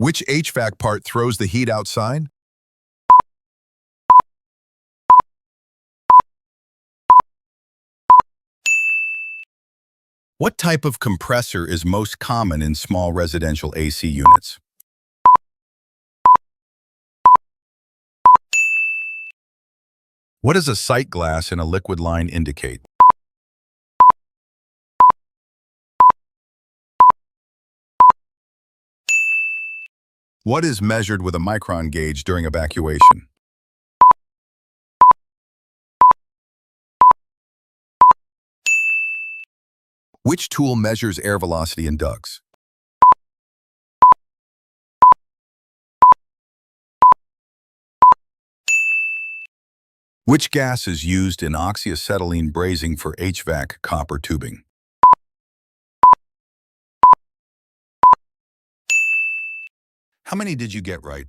Which HVAC part throws the heat outside? What type of compressor is most common in small residential AC units? What does a sight glass in a liquid line indicate? What is measured with a micron gauge during evacuation? Which tool measures air velocity in ducts? Which gas is used in oxyacetylene brazing for HVAC copper tubing? How many did you get right?